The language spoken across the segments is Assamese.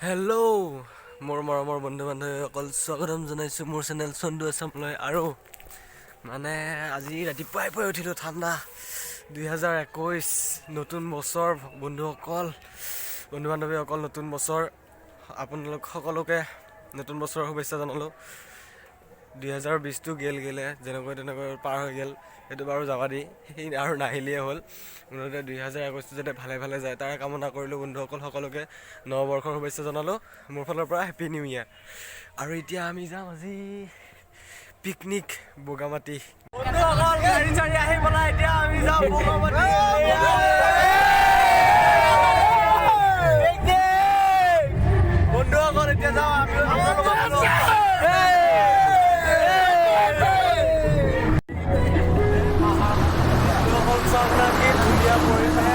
হেল্ল' মোৰ মৰমৰ বন্ধু বান্ধৱীসকল, স্বাগতম জনাইছোঁ মোৰ চেনেল চন্দু আছামলৈ। আৰু মানে আজি ৰাতিপুৱাই উঠিলোঁ, ঠাণ্ডা 2021 নতুন বছৰ। বন্ধু বান্ধৱীসকল, নতুন বছৰ। আপোনালোক সকলোকে নতুন বছৰৰ শুভেচ্ছা জনালোঁ। 2020টো গেলে যেনেকৈ তেনেকৈ পাৰ হৈ গ'ল, সেইটো বাৰু যাবা দি আৰু নাহিলেই হ'ল। মুঠতে 2021টো যাতে ভালে ভালে যায় তাৰে কামনা কৰিলোঁ। বন্ধুসকল সকলোকে নৱবৰ্ষৰ শুভেচ্ছা জনালোঁ মোৰ ফালৰ পৰা। Happy new year. আৰু এতিয়া আমি যাম আজি পিকনিক বগামাটি। গাড়ী চাড়ী আহি পেলাই এতিয়া আমি যাম বগামাটি। বন্ধুসকল এতিয়া যাওঁ আমি ধুনীয়া পৰিৱেশ।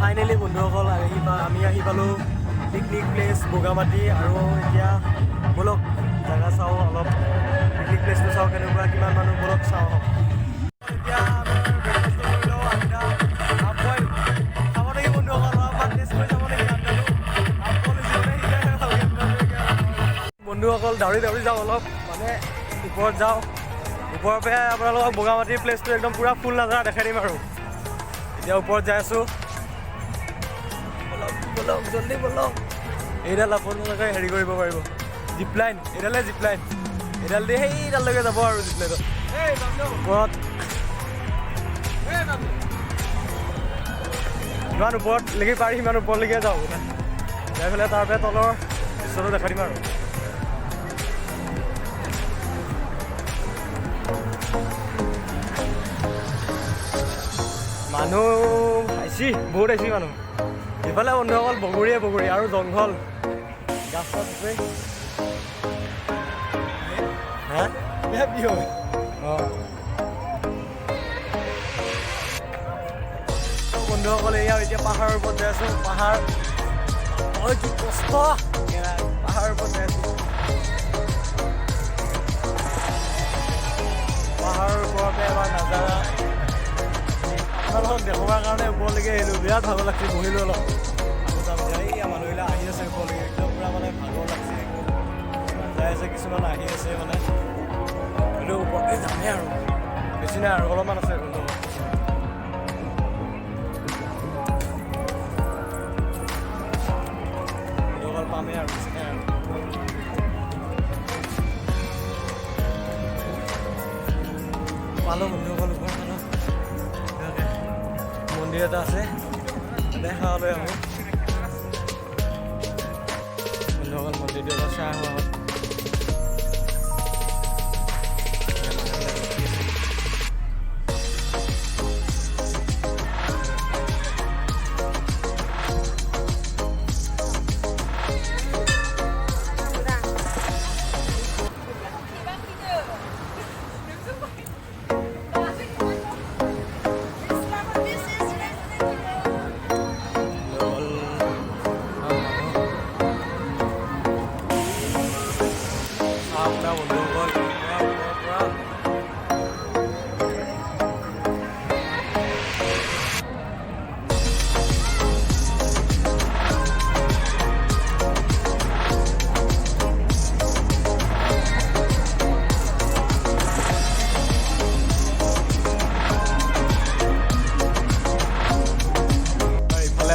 ফাইনেলি বন্ধুসকল আমি আহি পালোঁ পিকনিক প্লেচ বগামাটি। আৰু এতিয়া ব'লক জেগা চাওঁ, অলপ পিকনিক প্লেচটো চাওঁ কেনেকুৱা, কিমান মানুহ, ব'লক চাওঁ। এতিয়া খাব নেকি বন্ধুসকল? টেষ্ট কৰি চাব নেকি? বন্ধুসকল দাউৰি যাওঁ অলপ, মানে ওপৰত যাওঁ। ওপৰৰ পৰাই আপোনালোকক বগামাটিৰ প্লেচটো একদম পূৰা ফুল নাজাৰা দেখাই দিম। আৰু এতিয়া ওপৰত যাই আছোঁ। বলক জল্দি বলক। এইডাল আপোনালোকে হেৰি কৰিব পাৰিব, জিপলাইন। এইডাল দি সেইডাললৈকে যাব আৰু জিপলাইনত ওপৰত। যিমান ওপৰত লেগি পাৰি সিমান ওপৰলৈকে যাওঁ। যাই পেলাই তাৰপৰা তলৰ দৃশ্যটো দেখাই দিম। আৰু মানুহ আহিছি, বহুত আহিছি মানুহ। ইফালে বন্ধুসকল বগৰী আৰু জংঘল, গাছ চাছ আছে। কি হয়? বন্ধুসকল এয়া এতিয়া পাহাৰৰ ওপৰত যাই আছোঁ। পাহাৰ কি কষ্ট, পাহাৰৰ ওপৰত যাই আছোঁ। পাহাৰৰ ওপৰতে এবাৰ নাজাৰা আপোনালোকক দেখুৱাৰ কাৰণে ওপৰলৈকে আহিলোঁ। বিৰাট ভাগৰ লাগছে, বহিলোঁ অলপ। এইয়া মানুহবিলাক আহি আছে ওপৰলৈকে, একদম পূৰা মানে ভাগৰ লাগছে। যাই আছে, কিছুমান আহি আছে মানে। হ'লেও ওপৰলৈ যামেই আৰু, বেছি নাই আৰু অলপমান আছে। বন্ধুসকল পামেই আৰু, বেছি নাই আৰু। পালোঁ বন্ধুসকল, ওপৰত পালোঁ। মন্দিৰ এটা আছে, দেখালৈ আহোঁ। বন্ধুসকল মন্দিৰটো এটা চাই আহোঁ।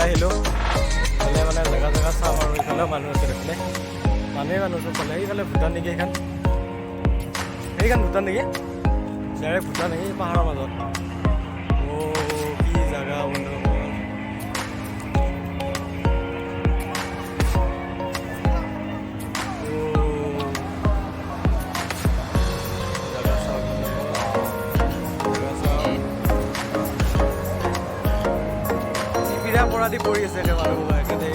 আহিলোঁ ইফালে মানে জেগা চাম আৰু ইফালেও মানুহ আছে দেখোনে মানুহে মানুহ চবফালে এইফালে ভূটান নেকি সেইখন ভূটান নেকি ডাইৰেক্ট ভূটান নেকি পাহাৰৰ মাজত কি জেগা বন্ধু পৰাদি পৰি আছে এতিয়া মানুহবোৰ একেবাৰে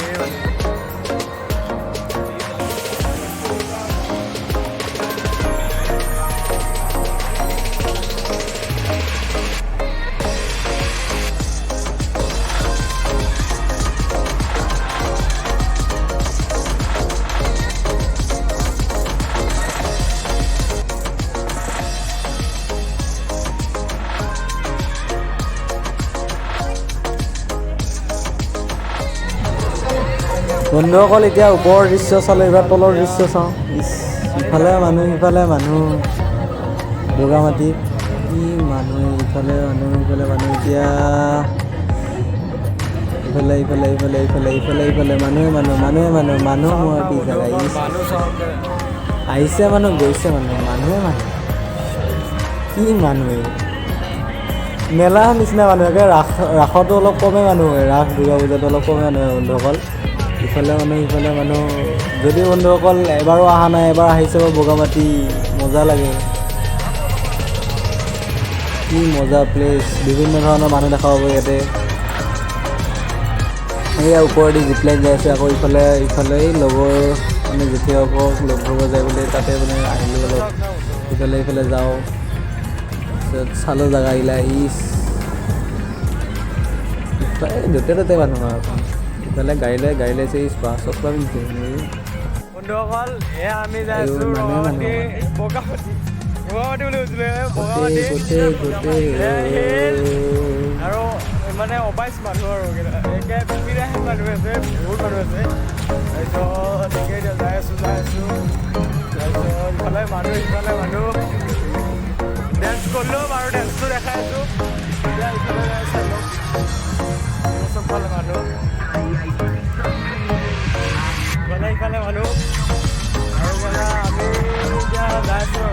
বন্ধুসকল এতিয়া ওপৰৰ দৃশ্য চালোঁ এইবাৰ তলৰ দৃশ্য চাওঁ ইফালে মানুহ সিফালে মানুহ বগামাটি কি মানুহ ইফালে মানুহ সিফালে মানুহ এতিয়া ইফালে মানুহে মানুহ মোৰ কি জেগা আহিছে মানুহ গৈছে মানুহে কি মানুহে মেলা নিচিনা মানুহ একে ৰাসতো অলপ কমে মানুহ হয় ৰাস দুৰ্গা পূজাতো অলপ কমে মানুহ হয় বন্ধুসকল ইফালে মানুহ যদি বন্ধুসকল এবাৰো অহা নাই এবাৰ আহিছে বগামাটি মজা লাগে কি মজা প্লেচ বিভিন্ন ধৰণৰ মানুহ দেখা পাব ইয়াতে এয়া ওপৰেদি জিপলাইন যাই আছে আকৌ ইফালে এই লগৰ মানে জেঠীয়েকক লগ ধৰিব যায় বুলি তাতে মানে আহিলোঁ অলপ ইফালে যাওঁ তাৰপিছত চালোঁ জেগা আহিলা য'তে মানুহ আৰু ইফালে গাড়ী লৈছে চচমা পিন্ধিছে বন্ধুসকল এয়া আমি যাই আছোঁ বগামাটি বুলি কৈছিলে আৰু মানে অবাইছ মানুহ আৰু একে বিৰাট মানুহ আছে বহুত মানুহ আছে তাৰপিছত এতিয়া যাই আছোঁ তাৰপিছত ইফালে মানুহ ডেন্স কৰিলেও বাৰু ডেন্সটো দেখাই আছোঁ এতিয়া ইফালে চাই লওক চবফালে মানুহ ইফালে মানুহ আৰু মানে আমি এতিয়া যাই আছোঁ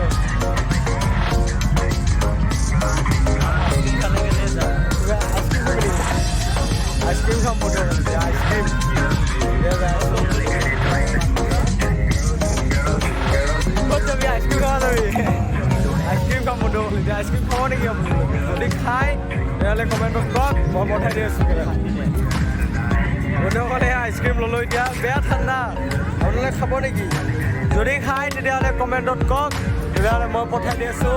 আইচক্ৰীম খাম বোধ আইচক্ৰীম আইচক্ৰীম খাম বোধ এতিয়া আইচক্ৰীম খাব নেকি আপুনি যদি খাই তেতিয়াহ'লে কমেণ্টত কওক মই পঠাই দি আছোঁ বন্ধুসকলে আইচক্ৰীম ল'লোঁ এতিয়া বেয়া ঠাণ্ডা আপোনালোকে খাব নেকি যদি খায় তেতিয়াহ'লে কমেণ্টত কওক তেতিয়াহ'লে মই পঠাই দি আছোঁ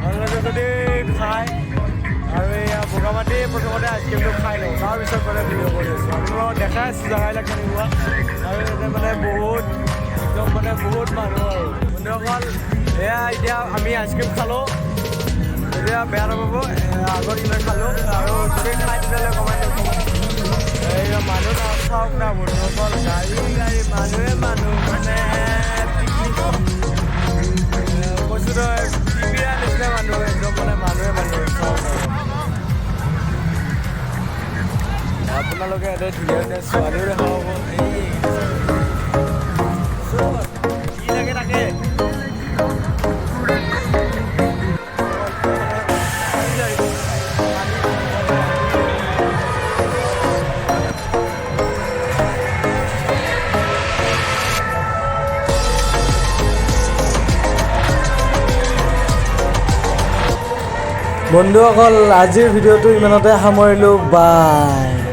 আপোনালোকে যদি খায় আৰু এয়া বগামাটি প্ৰথমতে আইচক্ৰীমটো খাই লওঁ তাৰপিছত মানে ভিডিঅ' কৰি আছোঁ আপোনালোকক দেখাই আছোঁ জেগাবিলাক কেনেকুৱা আৰু ইয়াতে মানে বহুত মানুহ আৰু বন্ধুসকল এয়া এতিয়া আমি আইচক্ৰীম খালোঁ এতিয়া বেয়া নাপাব আগত ইমান খালোঁ আৰু যদি খাই তেতিয়াহ'লে কমেণ্টত কমেণ্ট মানুহ চাওক না বন্ধুসকল গাড়ী মানুহে মানে কৈছোঁ তই বিৰাট নিচিনা মানুহ একদম মানে মানুহে চাওক আপোনালোকে ইয়াতে ধুনীয়া ছোৱালীও দেখা পাব কি লাগে তাকে বন্ধুসকল আজিৰ ভিডিঅ'টো ইমানতে সামৰিলোঁ বাই।